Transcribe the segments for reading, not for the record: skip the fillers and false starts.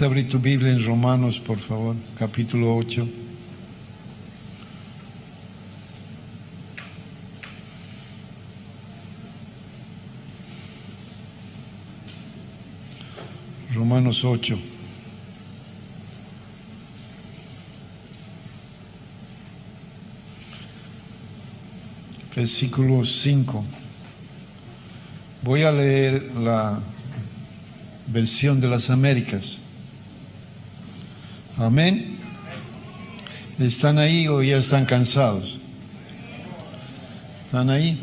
Puedes abrir tu Biblia en Romanos, por favor, capítulo 8. Romanos 8. Versículo 5. Voy a leer la versión de las Américas. Amén. ¿Están ahí o ya están cansados? ¿Están ahí?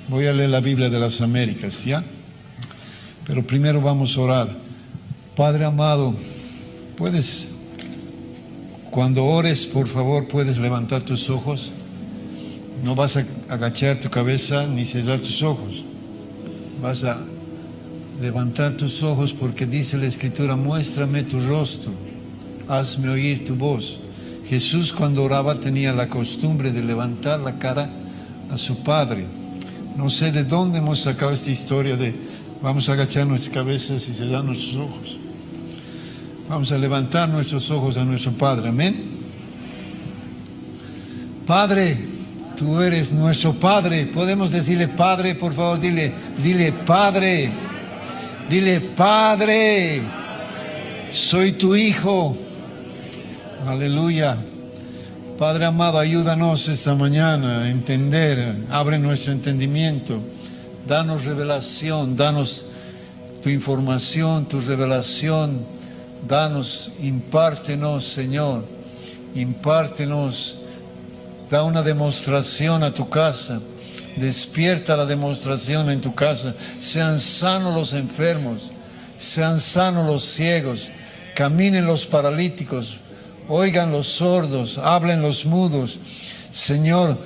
Voy a leer la Biblia de las Américas, ¿ya? Pero primero vamos a orar. Padre amado, puedes, cuando ores, por favor, puedes levantar tus ojos. No vas a agachar tu cabeza ni cerrar tus ojos. Vas a levantar tus ojos porque dice la Escritura, muéstrame tu rostro, hazme oír tu voz. Jesús cuando oraba tenía la costumbre de levantar la cara a su Padre. No sé de dónde hemos sacado esta historia de vamos a agachar nuestras cabezas y cerrar nuestros ojos. Vamos a levantar nuestros ojos a nuestro Padre. Amén. Padre, tú eres nuestro Padre. Podemos decirle Padre, por favor, dile Padre. Dile Padre, soy tu Hijo. Aleluya. Padre amado, ayúdanos esta mañana a entender, abre nuestro entendimiento, danos revelación, danos tu información, tu revelación, danos, impártenos, Señor, impártenos, da una demostración a tu casa, despierta la demostración en tu casa, sean sanos los enfermos, sean sanos los ciegos, caminen los paralíticos, oigan los sordos, hablen los mudos. Señor,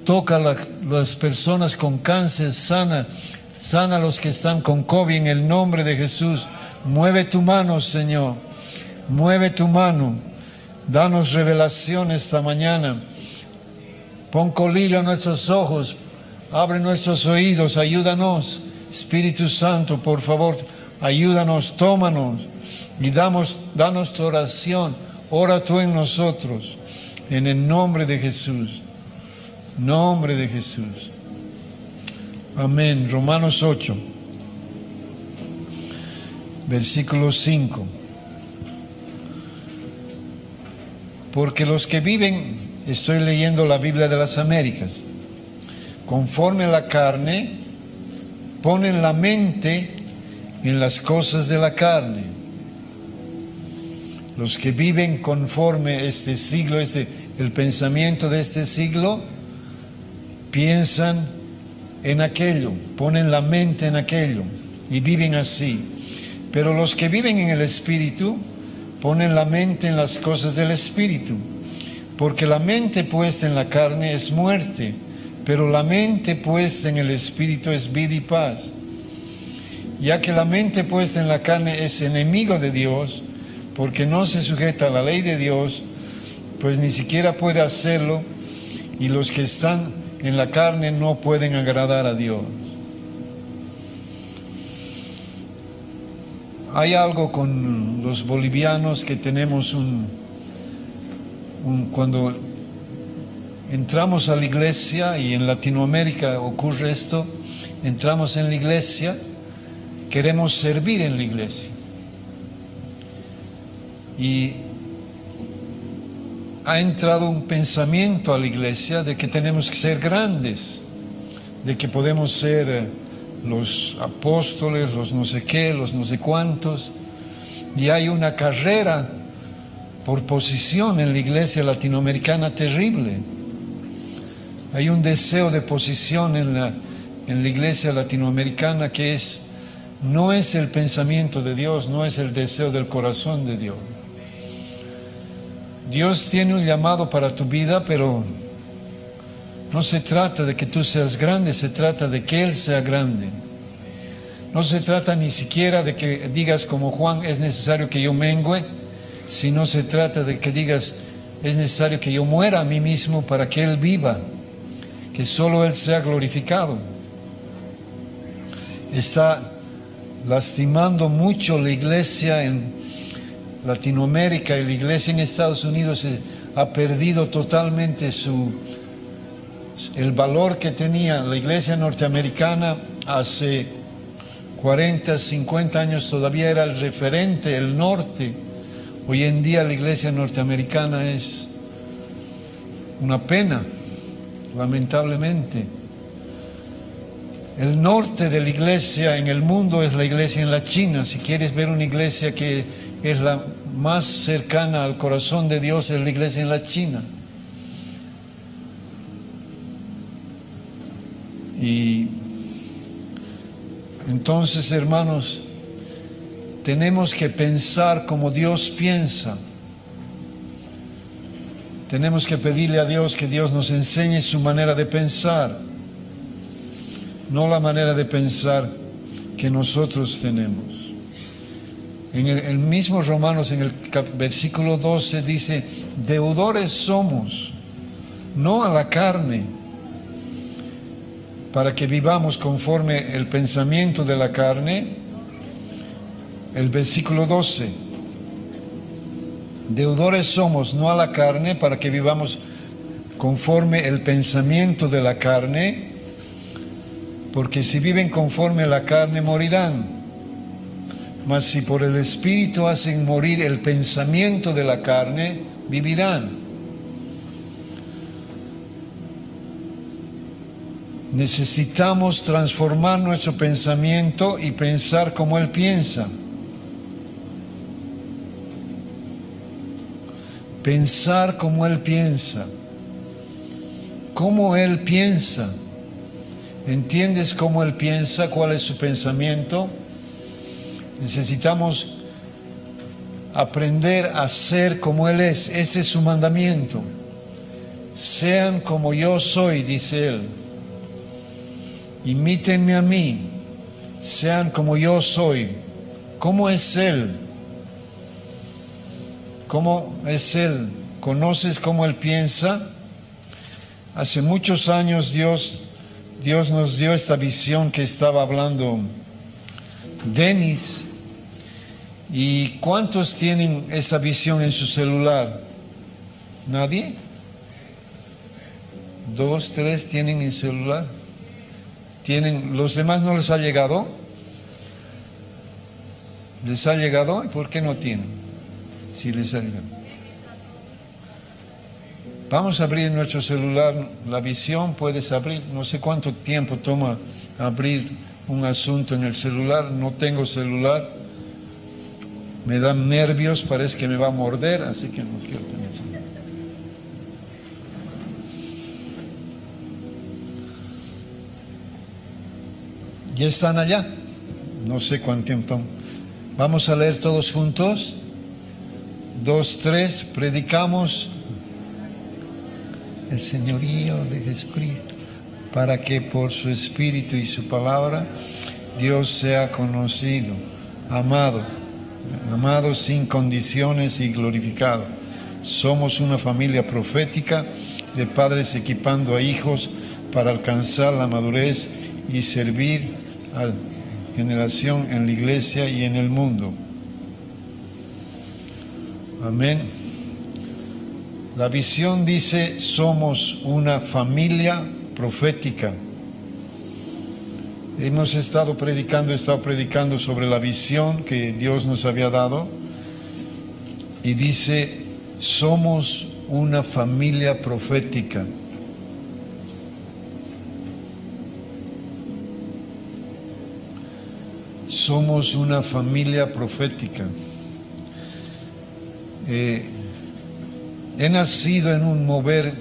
toca las personas con cáncer, sana a los que están con COVID en el nombre de Jesús. Mueve tu mano, Señor, mueve tu mano, danos revelación esta mañana. Pon colillo a nuestros ojos, abre nuestros oídos, ayúdanos. Espíritu Santo, por favor, ayúdanos, tómanos y danos tu oración. Ora tú en nosotros, en el nombre de Jesús. Nombre de Jesús. Amén. Romanos 8, versículo 5. Porque los que viven, estoy leyendo la Biblia de las Américas, conforme a la carne, ponen la mente en las cosas de la carne. Los que viven conforme este siglo, el pensamiento de este siglo, piensan en aquello, ponen la mente en aquello y viven así. Pero los que viven en el Espíritu, ponen la mente en las cosas del Espíritu. Porque la mente puesta en la carne es muerte, pero la mente puesta en el Espíritu es vida y paz. Ya que la mente puesta en la carne es enemigo de Dios, porque no se sujeta a la ley de Dios, pues ni siquiera puede hacerlo, y los que están en la carne no pueden agradar a Dios. Hay algo con los bolivianos que tenemos cuando entramos a la iglesia, y en Latinoamérica ocurre esto, entramos en la iglesia, queremos servir en la iglesia. Y ha entrado un pensamiento a la iglesia de que tenemos que ser grandes, de que podemos ser los apóstoles, los no sé qué, los no sé cuántos. Y hay una carrera por posición en la iglesia latinoamericana terrible. Hay un deseo de posición en la iglesia latinoamericana que no es el pensamiento de Dios, no es el deseo del corazón de Dios. Dios tiene un llamado para tu vida, pero no se trata de que tú seas grande, se trata de que Él sea grande. No se trata ni siquiera de que digas como Juan, es necesario que yo mengüe, sino se trata de que digas, es necesario que yo muera a mí mismo para que Él viva, que solo Él sea glorificado. Está lastimando mucho la iglesia Latinoamérica y la iglesia en Estados Unidos ha perdido totalmente el valor que tenía la iglesia norteamericana hace 40, 50 años. Todavía era el referente, el norte. Hoy en día la iglesia norteamericana es una pena, lamentablemente. El norte de la iglesia en el mundo es la iglesia en la China. Si quieres ver una iglesia que es la más cercana al corazón de Dios, es la iglesia en la China. Y entonces, hermanos, tenemos que pensar como Dios piensa. Tenemos que pedirle a Dios que Dios nos enseñe su manera de pensar, no la manera de pensar que nosotros tenemos. En el mismo Romanos, en el versículo 12, dice: deudores somos, no a la carne, para que vivamos conforme el pensamiento de la carne. El versículo 12: deudores somos, no a la carne, para que vivamos conforme el pensamiento de la carne, porque si viven conforme a la carne morirán. Mas si por el Espíritu hacen morir el pensamiento de la carne, vivirán. Necesitamos transformar nuestro pensamiento y pensar como Él piensa. Pensar como Él piensa. ¿Cómo Él piensa? ¿Entiendes cómo Él piensa? ¿Cuál es su pensamiento? Necesitamos aprender a ser como Él es. Ese es su mandamiento. Sean como yo soy, dice Él. Imítenme a mí. Sean como yo soy. ¿Cómo es Él? ¿Cómo es Él? ¿Conoces cómo Él piensa? Hace muchos años Dios nos dio esta visión que estaba hablando Denis. ¿Y cuántos tienen esta visión en su celular? ¿Nadie? 2, 3 tienen en celular. ¿Tienen? ¿Los demás no les ha llegado? ¿Les ha llegado? ¿Y por qué no tienen? Si les ha llegado. Vamos a abrir nuestro celular, la visión, puedes abrir. No sé cuánto tiempo toma abrir un asunto en el celular. No tengo celular. Me dan nervios, parece que me va a morder, así que no quiero tener celular. Ya están allá. No sé cuánto tiempo toma. Vamos a leer todos juntos. 2, 3, predicamos el señorío de Jesucristo, para que por su Espíritu y su palabra Dios sea conocido, amado sin condiciones y glorificado. Somos una familia profética de padres equipando a hijos para alcanzar la madurez y servir a generación en la iglesia y en el mundo. Amén. La visión dice: somos una familia profética. He estado predicando sobre la visión que Dios nos había dado. Y dice: somos una familia profética. Somos una familia profética. He nacido en un mover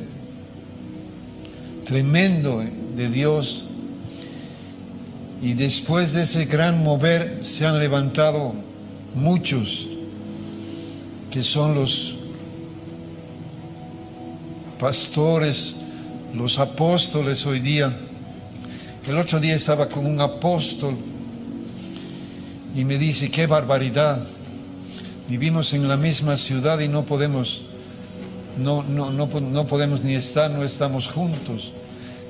tremendo de Dios, y después de ese gran mover se han levantado muchos que son los pastores, los apóstoles hoy día. El otro día estaba con un apóstol y me dice: qué barbaridad, vivimos en la misma ciudad y no podemos ni estar, no estamos juntos.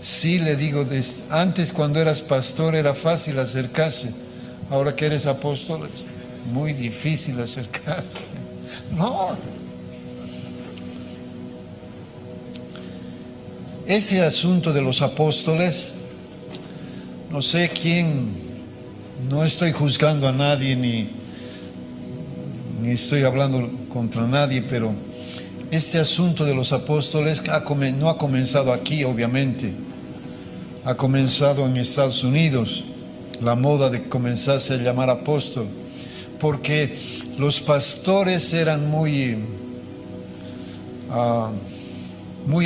Sí, le digo, antes cuando eras pastor era fácil acercarse, ahora que eres apóstol es muy difícil acercarse. No. Este asunto de los apóstoles, no sé quién, no estoy juzgando a nadie ni estoy hablando contra nadie, pero este asunto de los apóstoles no ha comenzado aquí, obviamente. Ha comenzado en Estados Unidos, la moda de comenzarse a llamar apóstol, porque los pastores eran muy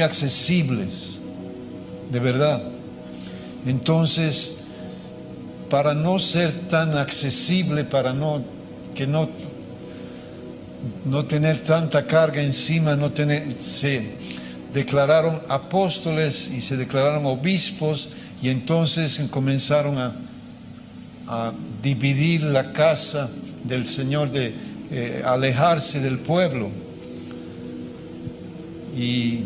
accesibles, de verdad. Entonces, para no ser tan accesible, para no tener tanta carga encima, se declararon apóstoles y se declararon obispos, y entonces comenzaron a dividir la casa del Señor, de alejarse del pueblo. Y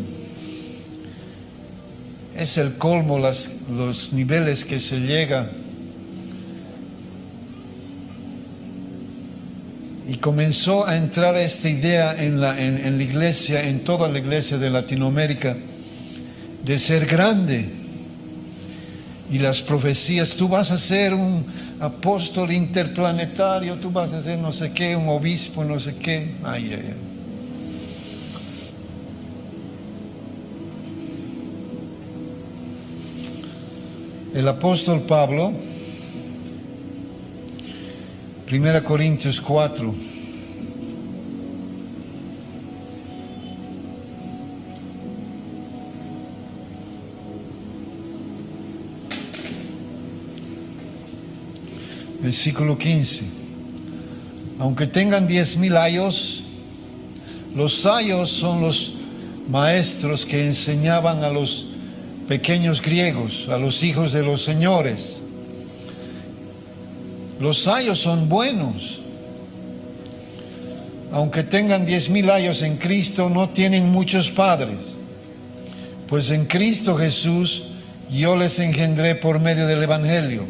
es el colmo los niveles que se llega. Y comenzó a entrar esta idea en la iglesia, en toda la iglesia de Latinoamérica, de ser grande. Y las profecías, tú vas a ser un apóstol interplanetario, tú vas a ser no sé qué, un obispo, no sé qué. Ay, ay, ay. El apóstol Pablo, 1 Corintios 4, versículo 15. Aunque tengan 10,000 ayos, los ayos son los maestros que enseñaban a los pequeños griegos, a los hijos de los señores. Los ayos son buenos. Aunque tengan 10,000 años en Cristo, no tienen muchos padres. Pues en Cristo Jesús yo les engendré por medio del Evangelio.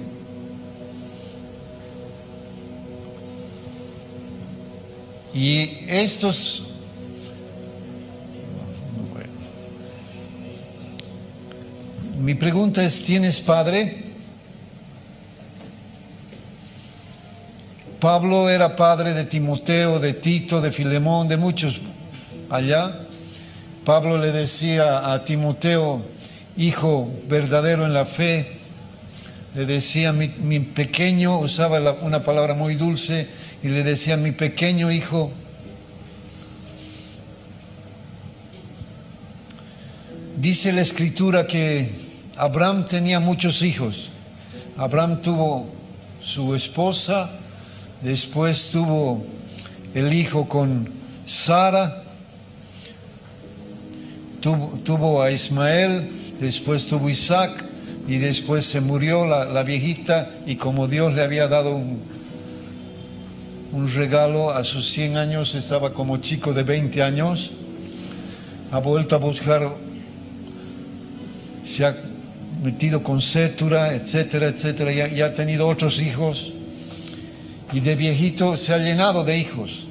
Y estos... Mi pregunta es, ¿tienes padre? Pablo era padre de Timoteo, de Tito, de Filemón, de muchos allá. Pablo le decía a Timoteo, hijo verdadero en la fe. Le decía, mi pequeño, usaba una palabra muy dulce, y le decía, mi pequeño hijo. Dice la Escritura que Abraham tenía muchos hijos. Abraham tuvo su esposa, después tuvo el hijo con Sara, tuvo a Ismael, después tuvo Isaac, y después se murió la viejita, y como Dios le había dado un regalo a sus 100 años, estaba como chico de 20 años, ha vuelto a buscar, se ha metido con Sétura, etcétera, etcétera, y ha tenido otros hijos. Y de viejito se ha llenado de hijos.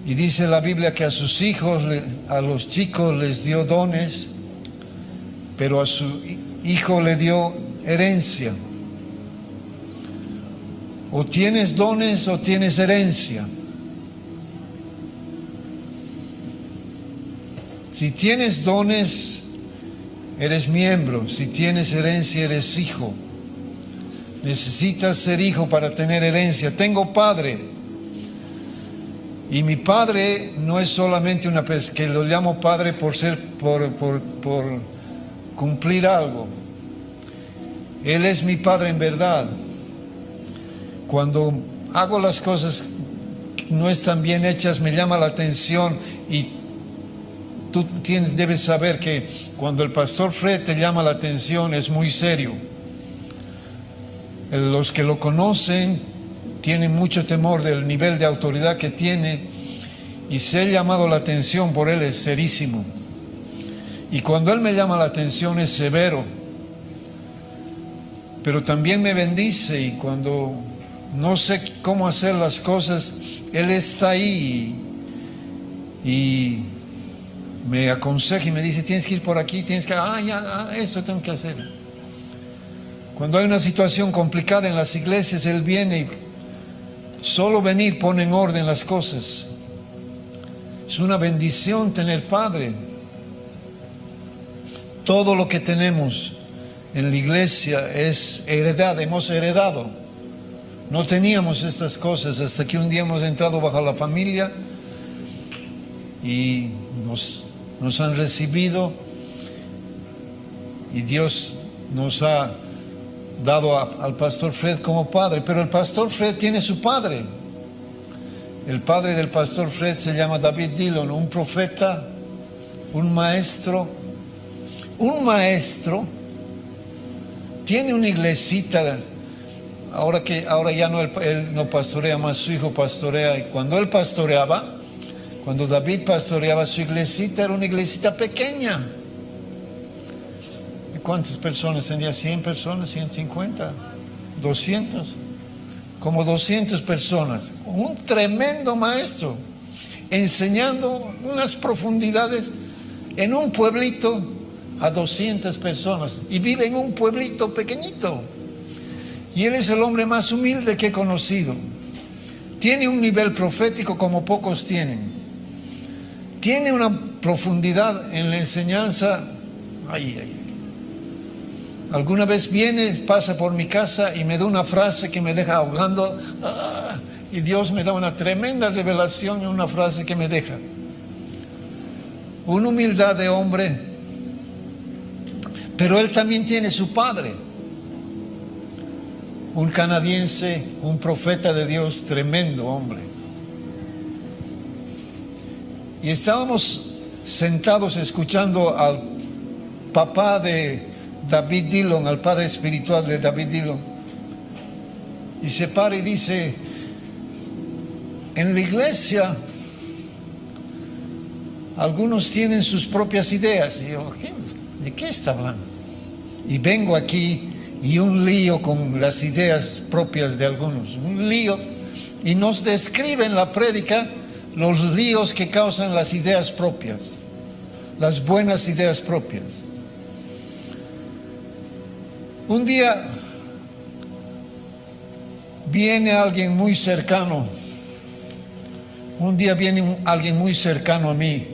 Y dice la Biblia que a sus hijos, a los chicos les dio dones, pero a su hijo le dio herencia. O tienes dones o tienes herencia. Si tienes dones, eres miembro. Si tienes herencia, eres hijo. Necesitas ser hijo para tener herencia. Tengo padre. Y mi padre no es solamente una persona, que lo llamo padre por cumplir algo. Él es mi padre en verdad. Cuando hago las cosas que no están bien hechas, me llama la atención, y tú debes saber que cuando el pastor Fred te llama la atención es muy serio. Los que lo conocen tienen mucho temor del nivel de autoridad que tiene, y ser llamado la atención por él es serísimo. Y cuando él me llama la atención es severo, pero también me bendice, y cuando no sé cómo hacer las cosas, Él está ahí y me aconseja y me dice, tienes que ir por aquí, tienes que, esto tengo que hacer. Cuando hay una situación complicada en las iglesias, Él viene y solo venir pone en orden las cosas. Es una bendición tener Padre. Todo lo que tenemos en la iglesia es heredad, hemos heredado. No teníamos estas cosas hasta que un día hemos entrado bajo la familia y nos han recibido y Dios nos ha dado al pastor Fred como padre, pero el pastor Fred tiene su padre. El padre del pastor Fred se llama David Dillon, un profeta, un maestro. Un maestro tiene una iglesita. Ahora ya no, él no pastorea más, su hijo pastorea. Y cuando él pastoreaba, cuando David pastoreaba, su iglesita era una iglesita pequeña. ¿Y cuántas personas tenía? ¿100 personas? ¿150? ¿200? Como 200 personas. Un tremendo maestro, enseñando unas profundidades en un pueblito a 200 personas. Y vive en un pueblito pequeñito. Y él es el hombre más humilde que he conocido. Tiene un nivel profético como pocos tienen. Tiene una profundidad en la enseñanza. Alguna vez viene, pasa por mi casa y me da una frase que me deja ahogando. Y Dios me da una tremenda revelación en una frase que me deja. Una humildad de hombre. Pero él también tiene su padre. Un canadiense, un profeta de Dios, tremendo hombre. Y estábamos sentados escuchando al papá de David Dillon, al padre espiritual de David Dillon. Y se para y dice, en la iglesia algunos tienen sus propias ideas. Y yo, ¿de qué está hablando? Y vengo aquí y un lío con las ideas propias de algunos, un lío, y nos describe en la prédica los líos que causan las ideas propias, las buenas ideas propias. Un día viene alguien muy cercano, alguien muy cercano a mí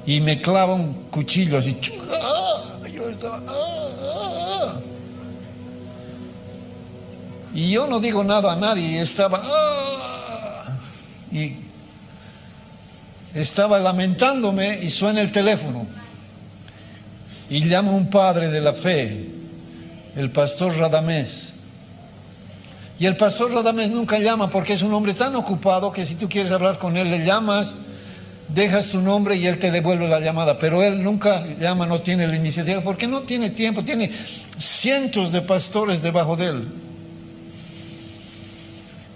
y me clava un cuchillo así, yo estaba, y yo no digo nada a nadie, estaba lamentándome y suena el teléfono y llama un padre de la fe, el pastor Radamés. Y el pastor Radamés nunca llama porque es un hombre tan ocupado que si tú quieres hablar con él, le llamas, dejas tu nombre y él te devuelve la llamada. Pero él nunca llama, no tiene la iniciativa porque no tiene tiempo, tiene cientos de pastores debajo de él.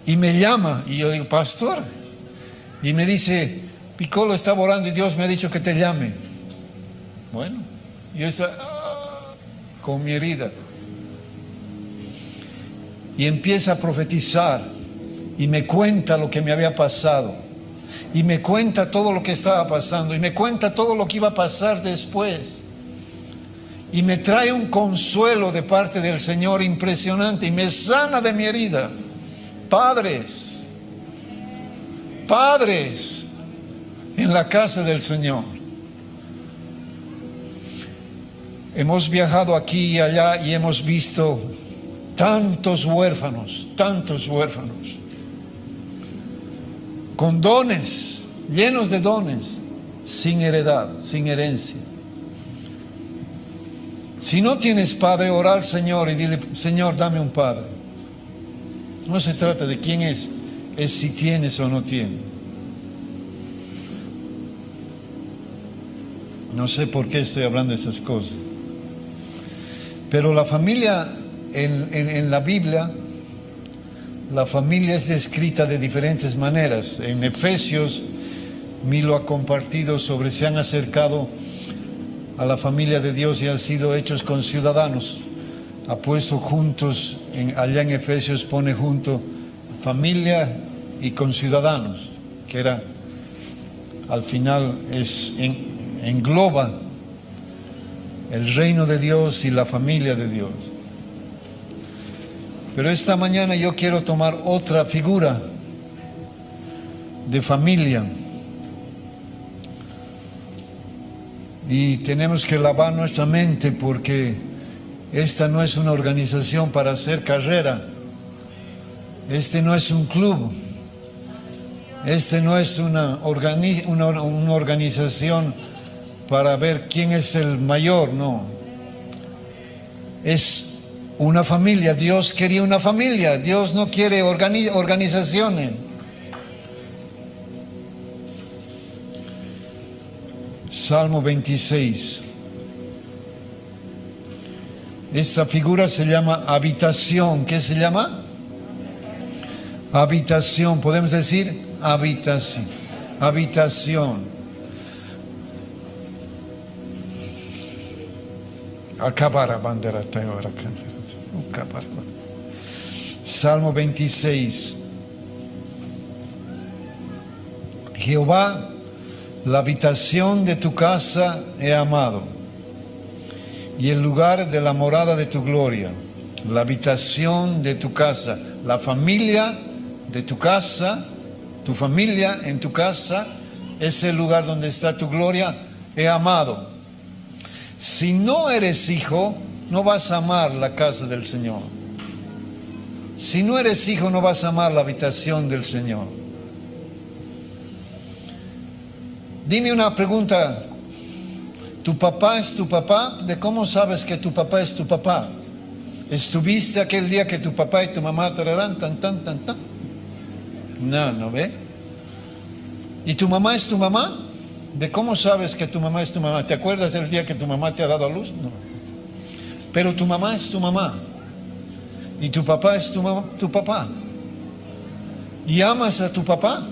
Y me llama y yo digo, pastor, y me dice, Piccolo estaba orando y Dios me ha dicho que te llame. Bueno, yo estoy con mi herida. Y empieza a profetizar y me cuenta lo que me había pasado. Y me cuenta todo lo que estaba pasando. Y me cuenta todo lo que iba a pasar después. Y me trae un consuelo de parte del Señor impresionante. Y me sana de mi herida. Padres en la casa del Señor. Hemos viajado aquí y allá y hemos visto tantos huérfanos, con dones, llenos de dones, sin heredad, sin herencia. Si no tienes padre, ora al Señor y dile, Señor, dame un padre. No se trata de quién es si tienes o no tienes. No sé por qué estoy hablando de esas cosas. Pero la familia en la Biblia, la familia es descrita de diferentes maneras. En Efesios, Milo ha compartido sobre se han acercado a la familia de Dios y han sido hechos conciudadanos. Ha puesto juntos, allá en Efesios pone junto familia y conciudadanos, que era, al final, engloba el reino de Dios y la familia de Dios. Pero esta mañana yo quiero tomar otra figura de familia. Y tenemos que lavar nuestra mente, porque esta no es una organización para hacer carrera. Este no es un club. Este no es una organización para ver quién es el mayor, no. Es una familia. Dios quería una familia. Dios no quiere organizaciones. Salmo 26. Esta figura se llama habitación. ¿Qué se llama? Habitación. Podemos decir habitación. Habitación. Acabar bandera ahora. Salmo 26. Jehová, la habitación de tu casa he amado, y el lugar de la morada de tu gloria. La habitación de tu casa, la familia de tu casa, tu familia en tu casa, es el lugar donde está tu gloria, he amado. Si no eres hijo, no vas a amar la casa del Señor. Si no eres hijo, no vas a amar la habitación del Señor. Dime una pregunta. ¿Tu papá es tu papá? ¿De cómo sabes que tu papá es tu papá? ¿Estuviste aquel día que tu papá y tu mamá tararán, tan? No ve. ¿Y tu mamá es tu mamá? ¿De cómo sabes que tu mamá es tu mamá? ¿Te acuerdas el día que tu mamá te ha dado a luz? No. Pero tu mamá es tu mamá. Y tu papá es tu papá. ¿Y amas a tu papá?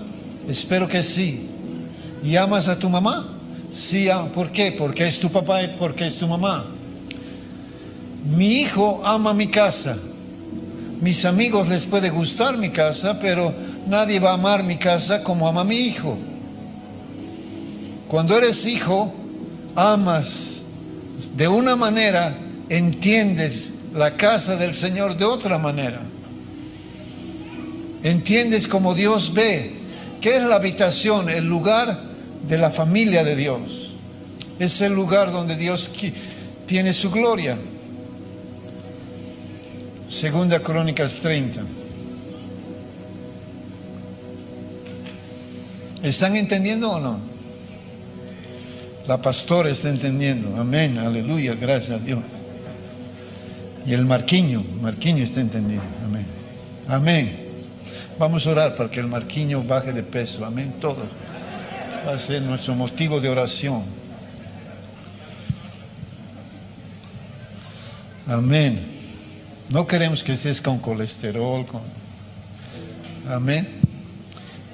Espero que sí. ¿Y amas a tu mamá? Sí. ¿Por qué? Porque es tu papá y porque es tu mamá. Mi hijo ama mi casa. Mis amigos les puede gustar mi casa, pero nadie va a amar mi casa como ama mi hijo. Cuando eres hijo, amas de una manera, entiendes la casa del Señor de otra manera. Entiendes como Dios ve. ¿Qué es la habitación? El lugar de la familia de Dios. Es el lugar donde Dios tiene su gloria. Segunda Crónicas 30. ¿Están entendiendo o no? La pastora está entendiendo. Amén, aleluya, gracias a Dios. Y el Marquiño está entendiendo. Amén. Amén. Vamos a orar para que el Marquiño baje de peso. Amén, todo. Va a ser nuestro motivo de oración. Amén. No queremos que estés con colesterol. Amén.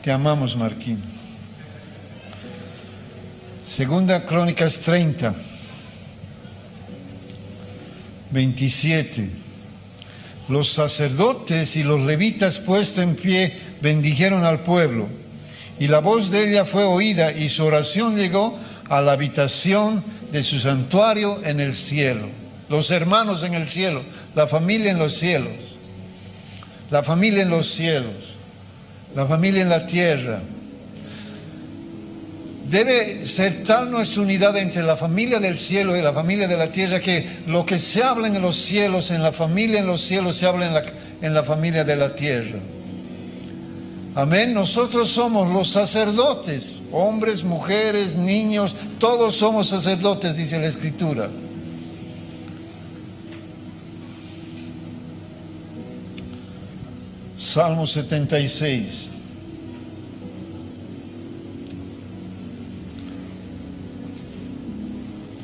Te amamos, Marquiño. Segunda Crónicas 30, 27. Los sacerdotes y los levitas puestos en pie bendijeron al pueblo, y la voz de ella fue oída, y su oración llegó a la habitación de su santuario en el cielo. Los hermanos en el cielo, la familia en los cielos, la familia en los cielos, la familia en la tierra. Debe ser tal nuestra unidad entre la familia del cielo y la familia de la tierra, que lo que se habla en los cielos, en la familia en los cielos, se habla en la familia de la tierra. Amén. Nosotros somos los sacerdotes, hombres, mujeres, niños, todos somos sacerdotes, dice la Escritura. Salmo 76.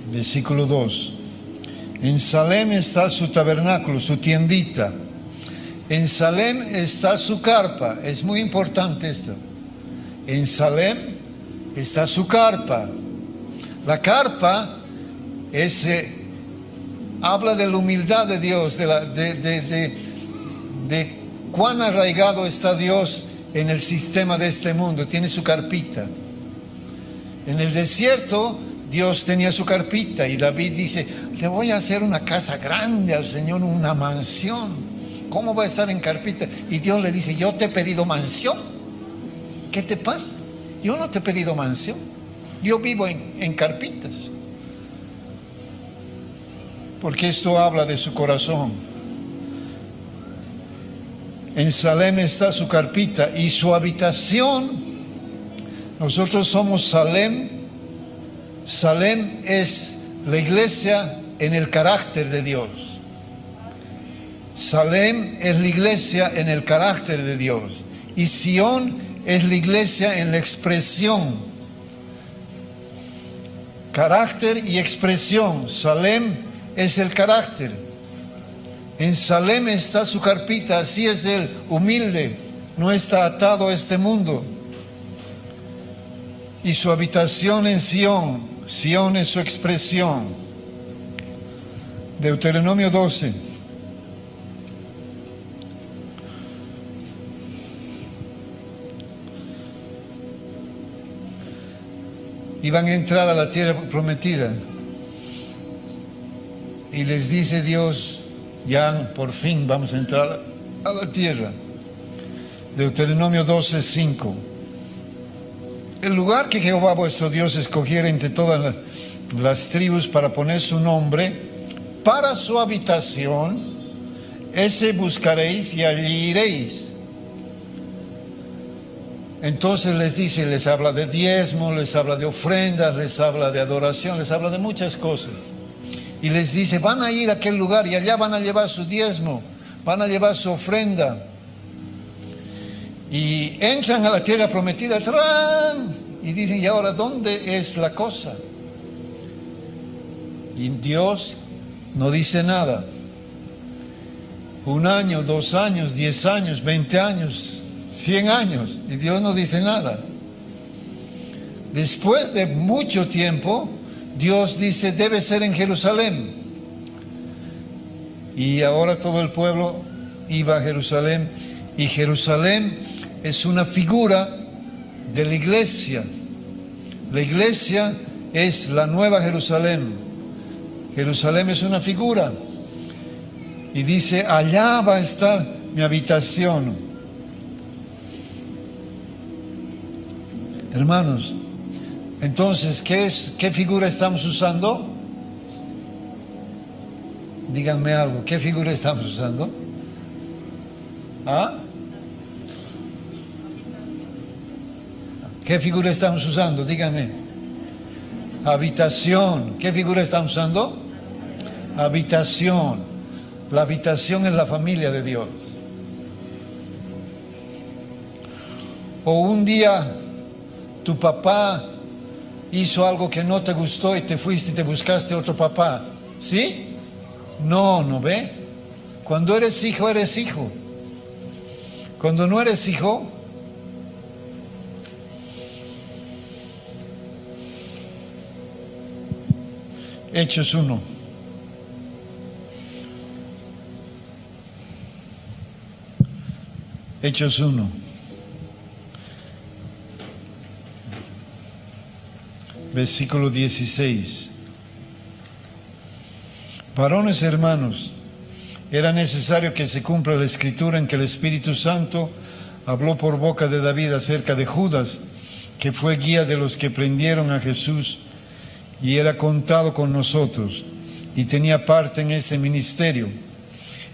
Versículo 2. En Salem está su tabernáculo, su tiendita. En Salem está su carpa. Es muy importante esto. En Salem está su carpa. La carpa habla de la humildad de Dios, de ¿Cuán arraigado está Dios en el sistema de este mundo? Tiene su carpita. En el desierto Dios tenía su carpita y David dice, le voy a hacer una casa grande al Señor, una mansión. ¿Cómo va a estar en carpita? Y Dios le dice, yo te he pedido mansión. ¿Qué te pasa? Yo no te he pedido mansión. Yo vivo en carpitas. Porque esto habla de su corazón. En Salem está su carpita y su habitación. Nosotros somos Salem. Salem es la iglesia en el carácter de Dios. Salem es la iglesia en el carácter de Dios. Y Sión es la iglesia en la expresión. Carácter y expresión. Salem es el carácter. En Salem está su carpita, así es él, humilde, no está atado a este mundo. Y su habitación en Sión, Sión es su expresión. Deuteronomio 12. Iban a entrar a la tierra prometida. Y les dice Dios, ya por fin vamos a entrar a la tierra. Deuteronomio 12, 5. El lugar que Jehová vuestro Dios escogiera entre todas las tribus para poner su nombre, para su habitación, ese buscaréis y allí iréis. Entonces les dice, les habla de diezmo, les habla de ofrendas, les habla de adoración, les habla de muchas cosas. Y les dice, van a ir a aquel lugar y allá van a llevar su diezmo, van a llevar su ofrenda. Y entran a la tierra prometida, ¡tran! Y dicen, ¿y ahora dónde es la cosa? Y Dios no dice nada. 1 año, 2 años, 10 años, 20 años, 100 años, y Dios no dice nada. Después de mucho tiempo, Dios dice, debe ser en Jerusalén. Y ahora todo el pueblo iba a Jerusalén. Y Jerusalén es una figura de la iglesia. La iglesia es la nueva Jerusalén. Jerusalén es una figura. Y dice, allá va a estar mi habitación. Hermanos, entonces, ¿qué figura estamos usando? Díganme algo, ¿qué figura estamos usando? ¿Ah? ¿Qué figura estamos usando? Díganme. Habitación. ¿Qué figura estamos usando? Habitación. La habitación es la familia de Dios. O un día tu papá hizo algo que no te gustó y te fuiste y te buscaste otro papá. ¿Sí? No, ¿no ve? Cuando eres hijo, eres hijo. Cuando no eres hijo, Hechos 1. Hechos 1. Versículo 16. Varones hermanos, era necesario que se cumpla la escritura en que el Espíritu Santo habló por boca de David acerca de Judas, que fue guía de los que prendieron a Jesús y era contado con nosotros y tenía parte en ese ministerio.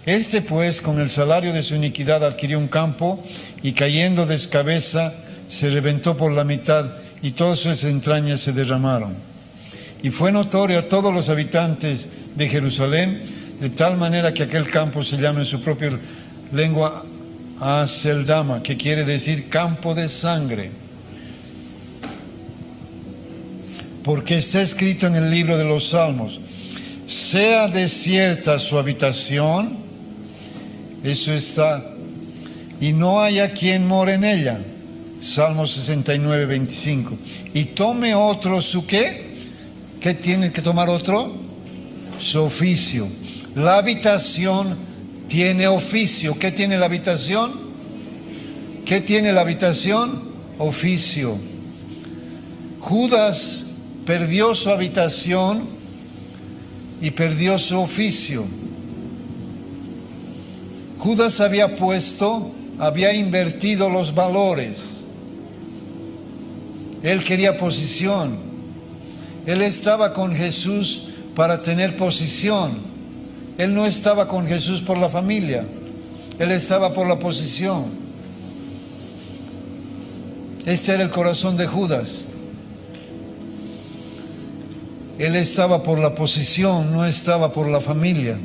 Este pues con el salario de su iniquidad adquirió un campo y cayendo de su cabeza se reventó por la mitad y todas sus entrañas se derramaron. Y fue notorio a todos los habitantes de Jerusalén, de tal manera que aquel campo se llama en su propia lengua Aceldama, que quiere decir campo de sangre. Porque está escrito en el libro de los Salmos, sea desierta su habitación, eso está, y no haya quien more en ella. Salmo 69, 25. Y tome otro su ¿qué? ¿Qué tiene que tomar otro? Su oficio. La habitación tiene oficio. ¿Qué tiene la habitación? ¿Qué tiene la habitación? Oficio. Judas perdió su habitación y perdió su oficio. Judas había invertido los valores. Él quería posición. Él estaba con Jesús para tener posición. Él no estaba con Jesús por la familia. Él estaba por la posición. Este era el corazón de Judas. Él estaba por la posición, no estaba por la familia.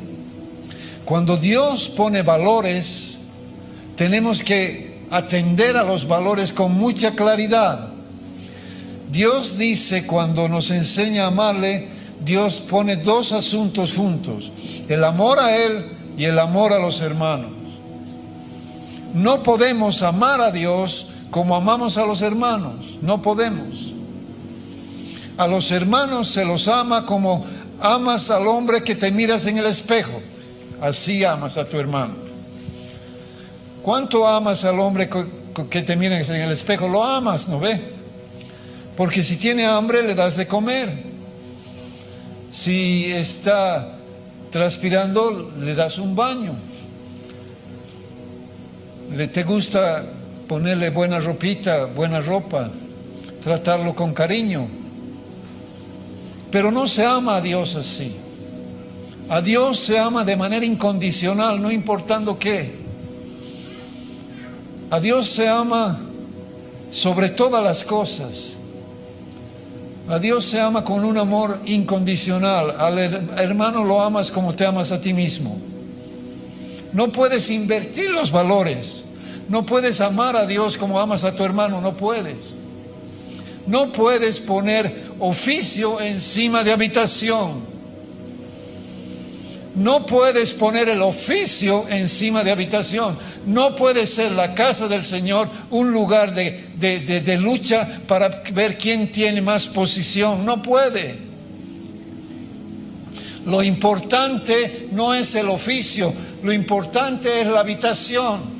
Cuando Dios pone valores, tenemos que atender a los valores con mucha claridad. Dios dice, cuando nos enseña a amarle, Dios pone dos asuntos juntos: el amor a Él y el amor a los hermanos. No podemos amar a Dios como amamos a los hermanos, no podemos. A los hermanos se los ama como amas al hombre que te miras en el espejo. Así amas a tu hermano. ¿Cuánto amas al hombre que te miras en el espejo? Lo amas, ¿no ve? Porque si tiene hambre le das de comer. Si está transpirando le das un baño. ¿Te gusta ponerle buena ropita, buena ropa? Tratarlo con cariño. Pero no se ama a Dios así. A Dios se ama de manera incondicional, no importando qué. A Dios se ama sobre todas las cosas. A Dios se ama con un amor incondicional. Al hermano lo amas como te amas a ti mismo. No puedes invertir los valores. No puedes amar a Dios como amas a tu hermano, no puedes. No puedes poner oficio encima de habitación. No puedes poner el oficio encima de habitación. No puede ser la casa del Señor un lugar de lucha para ver quién tiene más posición. No puede. Lo importante no es el oficio, lo importante es la habitación.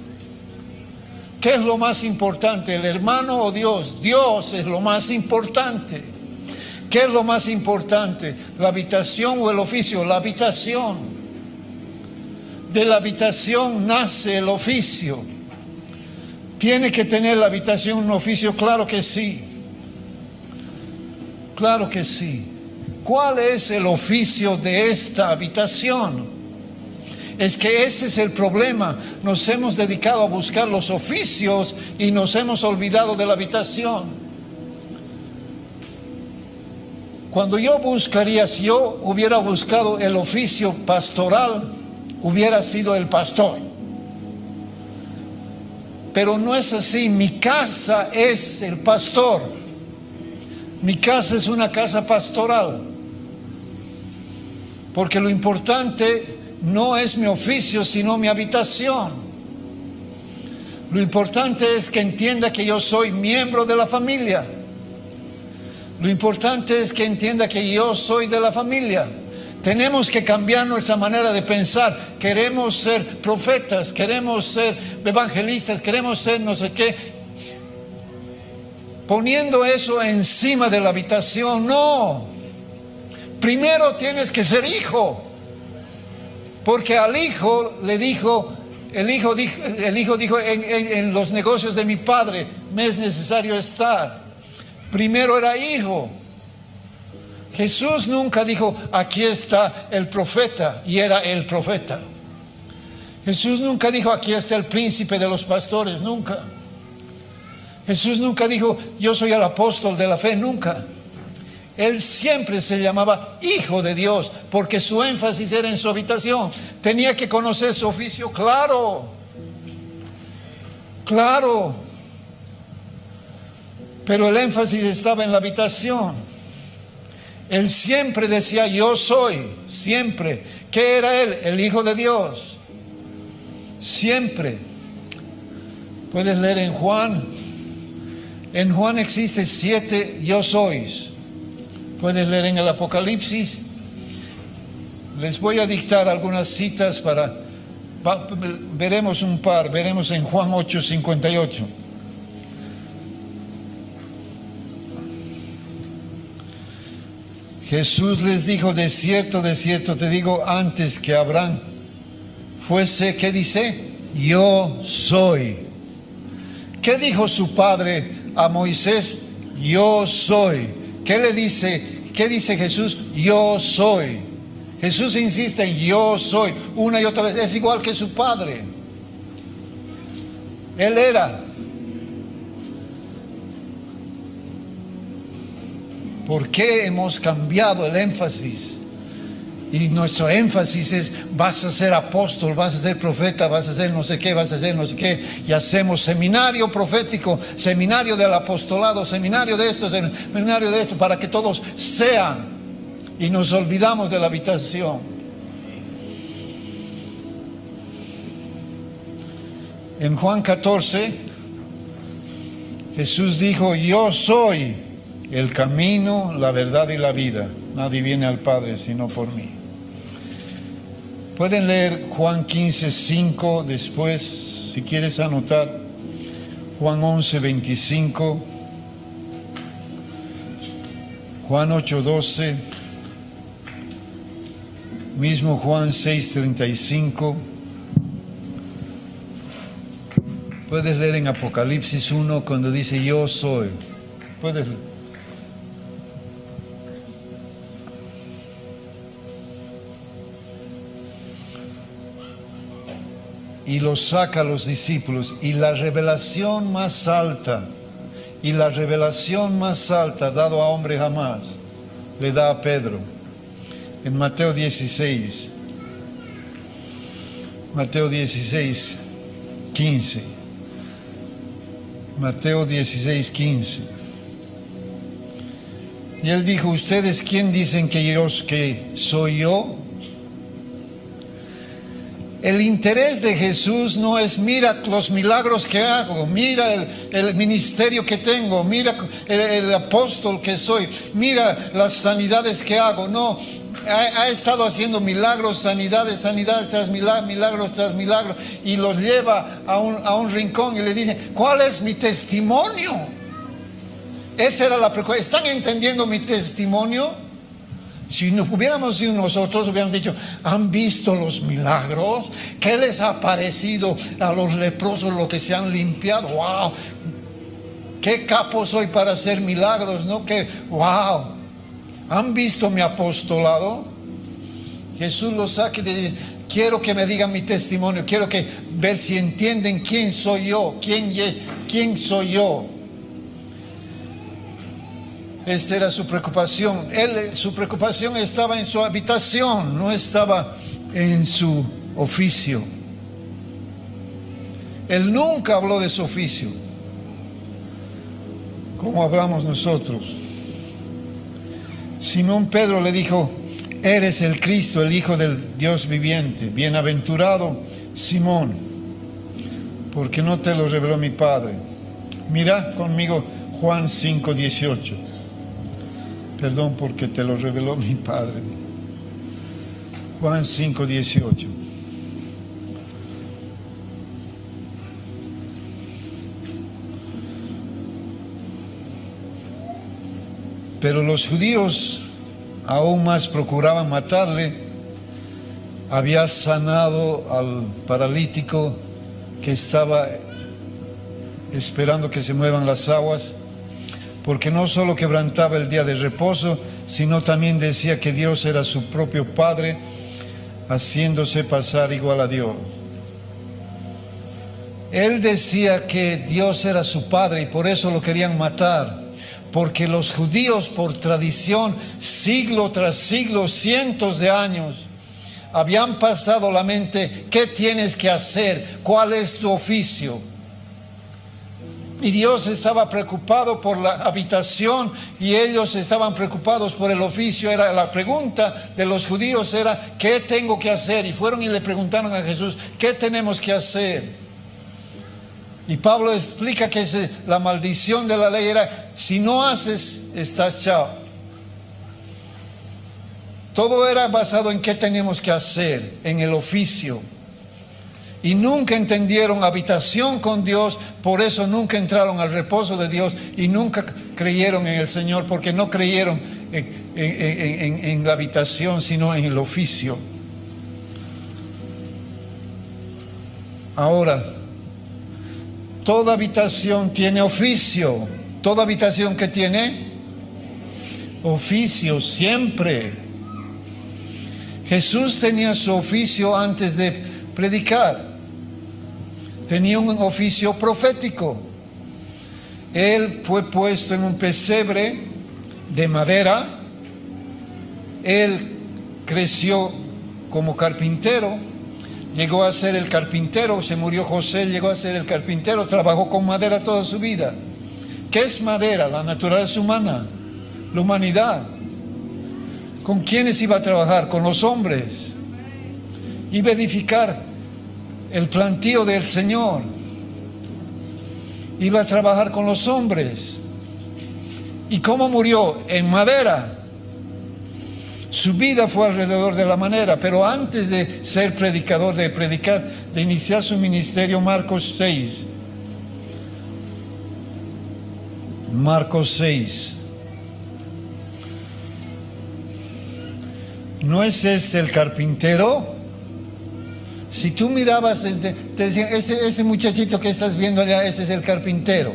¿Qué es lo más importante, el hermano o Dios? Dios es lo más importante. ¿Qué es lo más importante? ¿La habitación o el oficio? La habitación. De la habitación nace el oficio. ¿Tiene que tener la habitación un oficio? Claro que sí. Claro que sí. ¿Cuál es el oficio de esta habitación? Es que ese es el problema. Nos hemos dedicado a buscar los oficios y nos hemos olvidado de la habitación. Cuando yo buscaría, si yo hubiera buscado el oficio pastoral, hubiera sido el pastor. Pero no es así. Mi casa es el pastor. Mi casa es una casa pastoral. Porque lo importante no es mi oficio, sino mi habitación. Lo importante es que entienda que yo soy miembro de la familia. Lo importante es que entienda que yo soy de la familia. Tenemos que cambiar nuestra manera de pensar. Queremos ser profetas, queremos ser evangelistas, queremos ser no sé qué. Poniendo eso encima de la habitación, no. Primero tienes que ser hijo. Porque al hijo le dijo, el hijo dijo, en los negocios de mi padre me es necesario estar. Primero era hijo. Jesús nunca dijo, aquí está el profeta, y era el profeta. Jesús nunca dijo, aquí está el príncipe de los pastores, nunca. Jesús nunca dijo, yo soy el apóstol de la fe, nunca. Él siempre se llamaba Hijo de Dios, porque su énfasis era en su habitación. Tenía que conocer su oficio, claro. Claro. Pero el énfasis estaba en la habitación. Él siempre decía, yo soy, siempre. ¿Qué era él? El Hijo de Dios. Siempre. Puedes leer en Juan. En Juan existe 7 yo sois. Puedes leer en el Apocalipsis. Les voy a dictar algunas citas para Veremos un par, veremos en Juan 8:58. Jesús les dijo, de cierto te digo, antes que Abraham fuese, ¿qué dice? Yo soy. ¿Qué dijo su padre a Moisés? Yo soy. ¿Qué le dice? ¿Qué dice Jesús? Yo soy. Jesús insiste en yo soy una y otra vez. Es igual que su padre. Él era. ¿Por qué hemos cambiado el énfasis? Y nuestro énfasis es, vas a ser apóstol, vas a ser profeta, vas a ser no sé qué, vas a ser no sé qué. Y hacemos seminario profético, seminario del apostolado, seminario de esto, para que todos sean. Y nos olvidamos de la habitación. En Juan 14, Jesús dijo, yo soy el camino, la verdad y la vida. Nadie viene al Padre sino por mí. Pueden leer Juan 15:5 después, si quieres anotar. Juan 11:25. Juan 8:12. Mismo Juan 6:35. Puedes leer en Apocalipsis 1 cuando dice yo soy. Puedes leer. Y los saca a los discípulos. Y la revelación más alta dado a hombre jamás, le da a Pedro. En Mateo 16, 15. Mateo 16:15. Y él dijo, ¿ustedes quién dicen que soy yo? El interés de Jesús no es mira los milagros que hago, mira el ministerio que tengo, mira el apóstol que soy, mira las sanidades que hago. No, ha estado haciendo milagros, sanidades tras milagros tras milagros, y los lleva a un rincón y le dice, ¿cuál es mi testimonio? Esa era la pregunta. ¿Están entendiendo mi testimonio? Si no hubiéramos sido nosotros, hubiéramos dicho, ¿han visto los milagros? ¿Qué les ha parecido a los leprosos lo que se han limpiado? ¡Wow! ¡Qué capo soy para hacer milagros! ¿No? ¡Wow! ¿Han visto mi apostolado? Jesús los saca y dice, quiero que me digan mi testimonio, quiero ver si entienden quién soy yo, quién soy yo. Esta era su preocupación. Su preocupación estaba en su habitación, no estaba en su oficio. Él nunca habló de su oficio, como hablamos nosotros. Simón Pedro le dijo, eres el Cristo, el Hijo del Dios viviente. Bienaventurado Simón, porque no te lo reveló mi Padre. Mira conmigo Juan 5:18. Perdón, porque te lo reveló mi Padre. Juan 5:18. Pero los judíos aún más procuraban matarle. Había sanado al paralítico que estaba esperando que se muevan las aguas, porque no solo quebrantaba el día de reposo, sino también decía que Dios era su propio Padre, haciéndose pasar igual a Dios. Él decía que Dios era su Padre y por eso lo querían matar, porque los judíos por tradición, siglo tras siglo, cientos de años, habían pasado la mente, ¿qué tienes que hacer? ¿Cuál es tu oficio? Y Dios estaba preocupado por la habitación y ellos estaban preocupados por el oficio. Era la pregunta de los judíos era, ¿qué tengo que hacer? Y fueron y le preguntaron a Jesús, ¿qué tenemos que hacer? Y Pablo explica que la maldición de la ley era, si no haces, estás chao. Todo era basado en qué tenemos que hacer, en el oficio. y nunca entendieron habitación con Dios, por eso nunca entraron al reposo de Dios y nunca creyeron en el Señor, porque no creyeron en la habitación, sino en el oficio. Ahora, toda habitación tiene oficio. Toda habitación que tiene oficio, siempre. Jesús tenía su oficio antes de predicar. Tenía un oficio profético. Él fue puesto en un pesebre de madera. Él creció como carpintero. Llegó a ser el carpintero. Se murió José, llegó a ser el carpintero. Trabajó con madera toda su vida. ¿Qué es madera? La naturaleza humana, la humanidad. ¿Con quiénes iba a trabajar? Con los hombres. Iba a edificar el plantío del Señor. Iba a trabajar con los hombres. ¿Y cómo murió? En madera. Su vida fue alrededor de la madera, pero antes de ser predicador, de predicar, de iniciar su ministerio, Marcos 6. Marcos 6. ¿No es este el carpintero? Si tú mirabas, te decían, este muchachito que estás viendo allá, ese es el carpintero.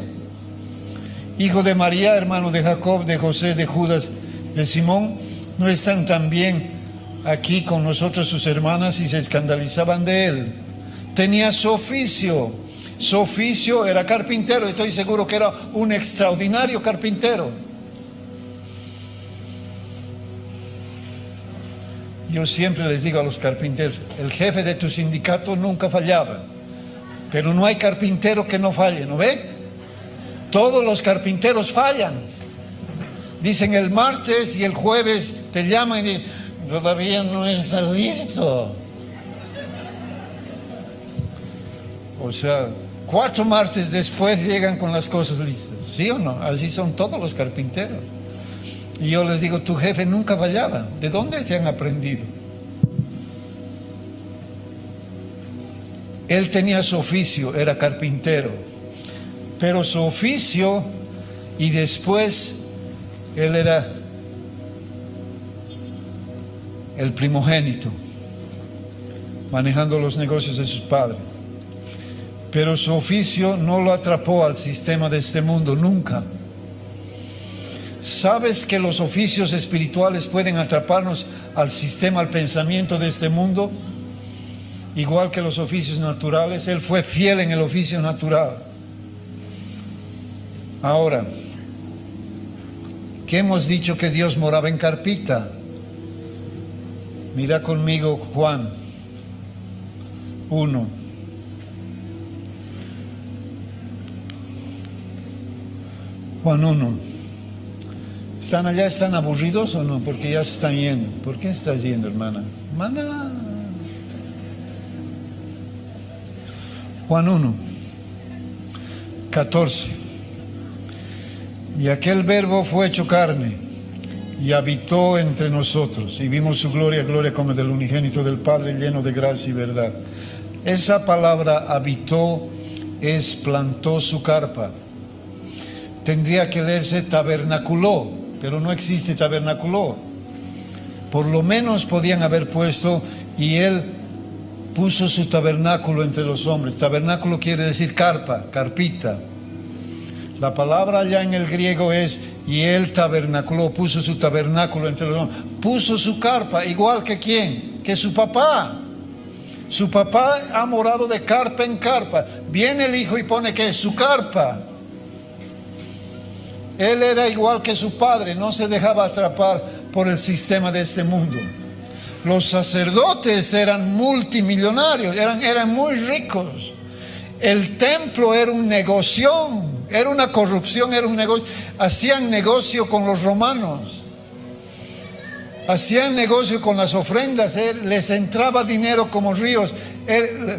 Hijo de María, hermano de Jacob, de José, de Judas, de Simón. ¿No están también aquí con nosotros sus hermanas? Y se escandalizaban de él. Tenía su oficio. Su oficio era carpintero. Estoy seguro que era un extraordinario carpintero. Yo siempre les digo a los carpinteros, el jefe de tu sindicato nunca fallaba, pero no hay carpintero que no falle, ¿no ve? Todos los carpinteros fallan. Dicen el martes y el jueves te llaman y dicen, todavía no está listo. O sea, 4 martes después llegan con las cosas listas. ¿Sí o no? Así son todos los carpinteros. Y yo les digo, tu jefe nunca fallaba. ¿De dónde se han aprendido? Él tenía su oficio, era carpintero. Pero su oficio, y después él era el primogénito, manejando los negocios de sus padres. Pero su oficio no lo atrapó al sistema de este mundo, nunca. ¿Sabes que los oficios espirituales pueden atraparnos al sistema, al pensamiento de este mundo? Igual que los oficios naturales. Él fue fiel en el oficio natural. Ahora, ¿qué hemos dicho que Dios moraba en carpita? Mira conmigo Juan 1. Juan 1. ¿Están allá? ¿Están aburridos o no? Porque ya se están yendo. ¿Por qué estás yendo, hermana? Hermana. Juan 1, 14. Y aquel verbo fue hecho carne y habitó entre nosotros. Y vimos su gloria, gloria como del unigénito del Padre, lleno de gracia y verdad. Esa palabra habitó es plantó su carpa. Tendría que leerse tabernaculó, pero no existe tabernaculó. Por lo menos podían haber puesto, y él puso su tabernáculo entre los hombres. Tabernáculo quiere decir carpa, carpita. La palabra allá en el griego es, y él tabernaculó, puso su tabernáculo entre los hombres. Puso su carpa, igual que ¿quién? Que su papá. Su papá ha morado de carpa en carpa. Viene el hijo y pone que es su carpa. Él era igual que su padre, no se dejaba atrapar por el sistema de este mundo. Los sacerdotes eran multimillonarios, eran muy ricos. El templo era un negocio, era una corrupción, era un negocio. Hacían negocio con los romanos, hacían negocio con las ofrendas, les entraba dinero como ríos.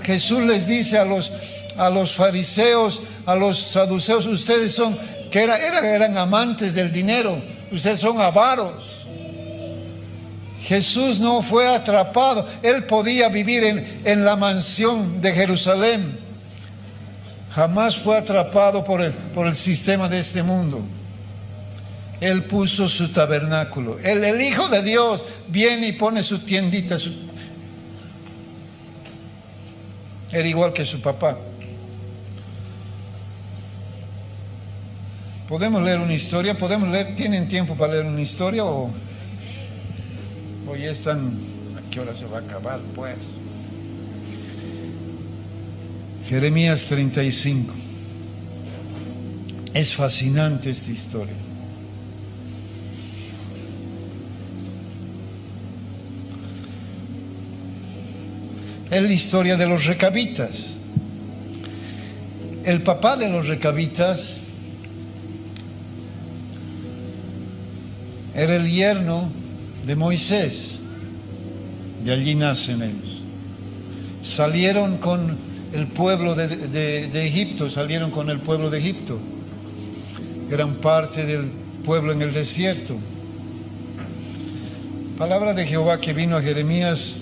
Jesús les dice a los fariseos, a los saduceos, ustedes son... eran amantes del dinero, ustedes son avaros. Jesús no fue atrapado. Él podía vivir en la mansión de Jerusalén. Jamás fue atrapado por el sistema de este mundo. Él puso su tabernáculo. El Hijo de Dios viene y pone su tiendita. Era igual que su papá. ¿Podemos leer una historia? ¿Tienen tiempo para leer una historia o ya están? ¿A qué hora se va a acabar, pues? Jeremías 35. Es fascinante esta historia. Es la historia de los recabitas. El papá de los recabitas era el yerno de Moisés. De allí nacen ellos. Salieron con el pueblo de Egipto, salieron con el pueblo de Egipto. Eran parte del pueblo en el desierto. Palabra de Jehová que vino a Jeremías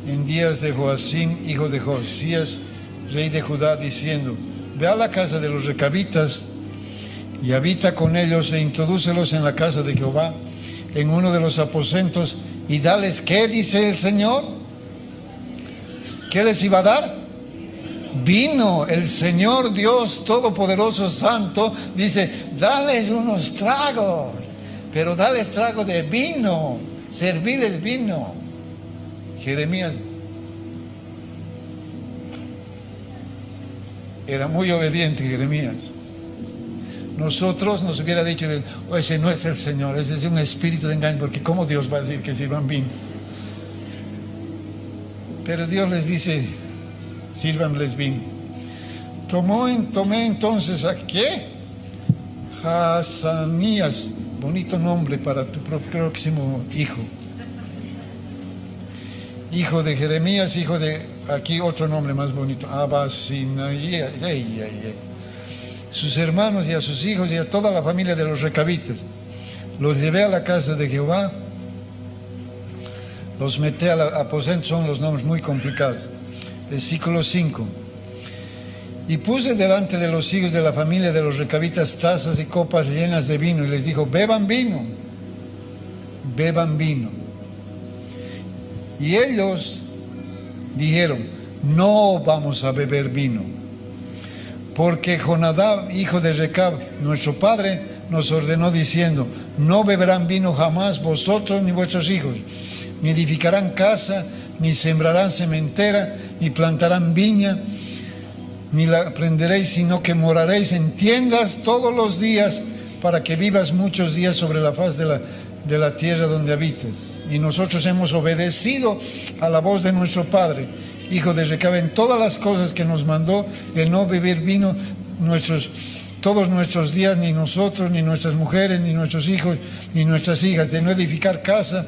en días de Joacim, hijo de Josías, rey de Judá, diciendo: ve a la casa de los recabitas y habita con ellos e introdúcelos en la casa de Jehová, en uno de los aposentos, y dales, ¿qué dice el Señor? ¿Qué les iba a dar? Vino. El Señor Dios Todopoderoso Santo dice: dales unos tragos, pero dales trago de vino, servirles vino. Jeremías era muy obediente. Jeremías, nosotros nos hubiera dicho: oh, ese no es el Señor, ese es un espíritu de engaño, porque ¿cómo Dios va a decir que sirvan vino? Pero Dios les dice: sírvanles vino. Tomé entonces a ¿qué? Hazanías, bonito nombre para tu próximo hijo. Hijo de Jeremías, hijo de, aquí otro nombre más bonito, Abasinaí, sus hermanos y a sus hijos y a toda la familia de los recabitas. Los llevé a la casa de Jehová, los metí al aposento, son los nombres muy complicados. Versículo 5. Y puse delante de los hijos de la familia de los recabitas tazas y copas llenas de vino, y les dijo: beban vino, beban vino. Y ellos dijeron: no vamos a beber vino, porque Jonadab, hijo de Recab, nuestro padre, nos ordenó diciendo: no beberán vino jamás vosotros ni vuestros hijos, ni edificarán casa, ni sembrarán sementera, ni plantarán viña, ni la prenderéis, sino que moraréis en tiendas todos los días, para que vivas muchos días sobre la faz de la tierra donde habites. Y nosotros hemos obedecido a la voz de nuestro padre, hijo de Recab, en todas las cosas que nos mandó, de no beber vino todos nuestros días, ni nosotros, ni nuestras mujeres, ni nuestros hijos, ni nuestras hijas, de no edificar casa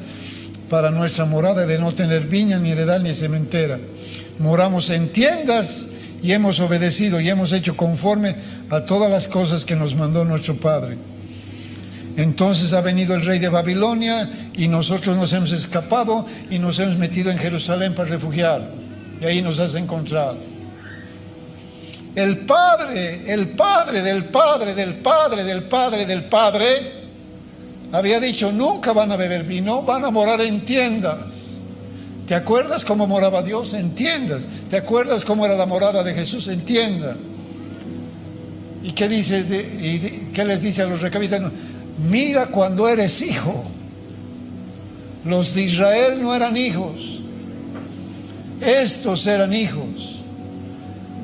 para nuestra morada, de no tener viña, ni heredad, ni sementera. Moramos en tiendas y hemos obedecido y hemos hecho conforme a todas las cosas que nos mandó nuestro padre. Entonces ha venido el rey de Babilonia y nosotros nos hemos escapado y nos hemos metido en Jerusalén para refugiar. Y ahí nos has encontrado. El padre del padre del padre del padre del padre había dicho: nunca van a beber vino, van a morar en tiendas. ¿Te acuerdas cómo moraba Dios? En tiendas. ¿Te acuerdas cómo era la morada de Jesús? En tienda. ¿Y qué dice? ¿Qué les dice a los recabitas? Mira cuando eres hijo. Los de Israel no eran hijos, estos eran hijos.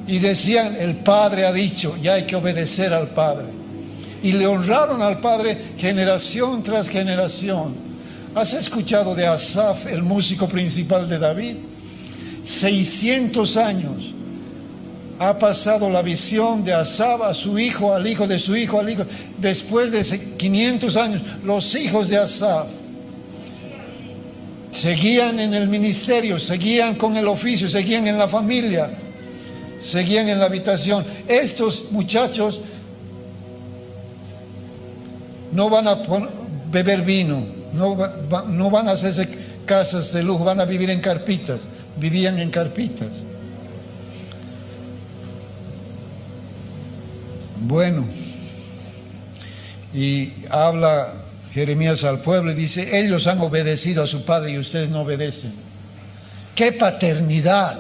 Y decían: el Padre ha dicho, y hay que obedecer al Padre. Y le honraron al Padre generación tras generación. ¿Has escuchado de Asaf, el músico principal de David? 600 años ha pasado la visión de Asaf a su hijo, al hijo de su hijo, al hijo. Después de 500 años, los hijos de Asaf seguían en el ministerio, seguían con el oficio, seguían en la familia, seguían en la habitación. Estos muchachos no van a beber vino, No van a hacerse casas de lujo, van a vivir en carpitas. Vivían en carpitas. Bueno, y habla Jeremías al pueblo y dice: ellos han obedecido a su padre y ustedes no obedecen. ¡Qué paternidad!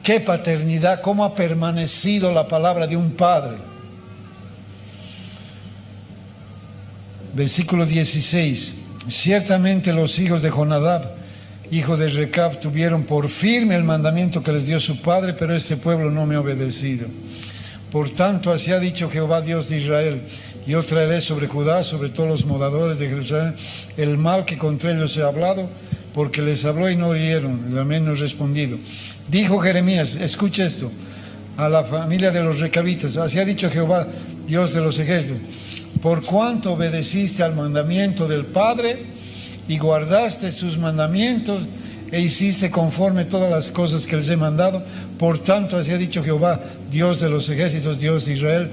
¡Qué paternidad! ¿Cómo ha permanecido la palabra de un padre? Versículo 16. Ciertamente los hijos de Jonadab, hijo de Recab, tuvieron por firme el mandamiento que les dio su padre, pero este pueblo no me ha obedecido. Por tanto, así ha dicho Jehová Dios de Israel: yo traeré sobre Judá, sobre todos los moradores de Jerusalén, el mal que contra ellos he hablado, porque les habló y no oyeron, a menos respondido. Dijo Jeremías, escucha esto, a la familia de los recabitas: así ha dicho Jehová Dios de los ejércitos: por cuanto obedeciste al mandamiento del Padre y guardaste sus mandamientos e hiciste conforme todas las cosas que les he mandado, por tanto así ha dicho Jehová Dios de los ejércitos, Dios de Israel: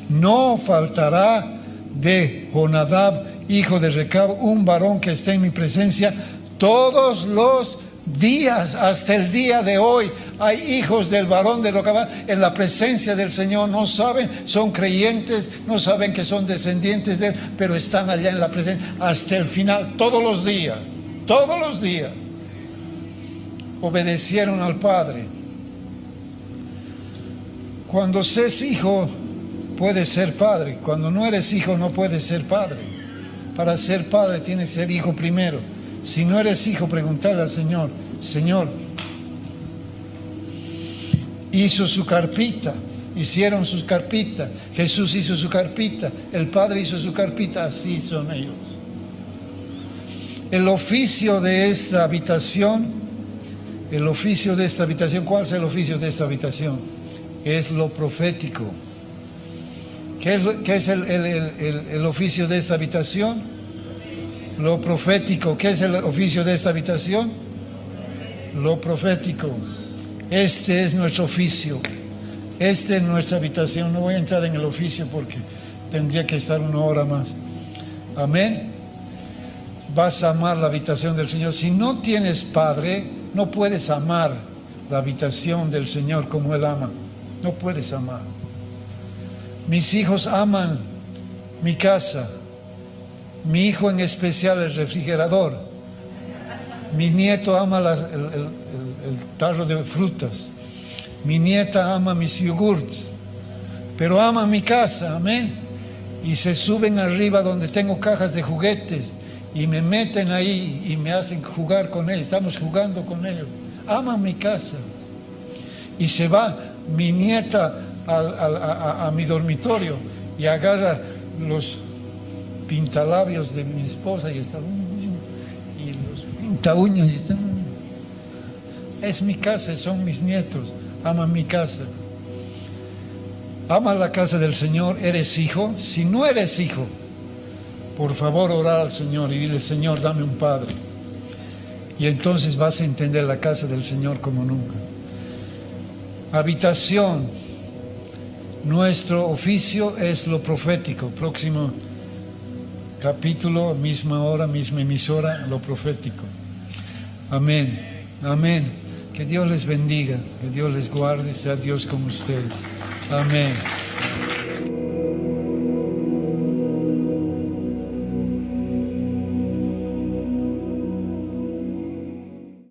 no faltará de Jonadab, hijo de Recab, un varón que esté en mi presencia todos los días, hasta el día de hoy. Hay hijos del varón de Recab en la presencia del Señor. No saben, son creyentes, no saben que son descendientes de él, pero están allá en la presencia hasta el final, todos los días. Obedecieron al Padre. Cuando se es hijo, puedes ser padre. Cuando no eres hijo, no puedes ser padre. Para ser padre tienes que ser hijo primero. Si no eres hijo, preguntarle al Señor: Señor, hizo su carpita, hicieron sus carpitas, Jesús hizo su carpita, el Padre hizo su carpita, así son ellos. El oficio de esta habitación, ¿cuál es el oficio de esta habitación? Es lo profético. ¿Qué es el oficio de esta habitación? Lo profético. ¿Qué es el oficio de esta habitación? Lo profético. Este es nuestro oficio. Esta es nuestra habitación. No voy a entrar en el oficio porque tendría que estar 1 hora más. Amén. Vas a amar la habitación del Señor. Si no tienes padre, no puedes amar la habitación del Señor como Él ama. No puedes amar. Mis hijos aman mi casa. Mi hijo en especial el refrigerador. Mi nieto ama el tarro de frutas. Mi nieta ama mis yogurts. Pero ama mi casa, amén. Y se suben arriba donde tengo cajas de juguetes y me meten ahí y me hacen jugar con ellos. Estamos jugando con ellos. Aman mi casa. Y se va mi nieta a mi dormitorio y agarra los pintalabios de mi esposa y está, y los pinta uñas y está. Es mi casa, son mis nietos. Aman mi casa. Ama la casa del Señor. ¿Eres hijo? Si no eres hijo, por favor orar al Señor y dile: Señor, dame un padre. Y entonces vas a entender la casa del Señor como nunca. Habitación. Nuestro oficio es lo profético. Próximo capítulo, misma hora, misma emisora, lo profético. Amén. Amén. Que Dios les bendiga, que Dios les guarde, sea Dios con ustedes. Amén.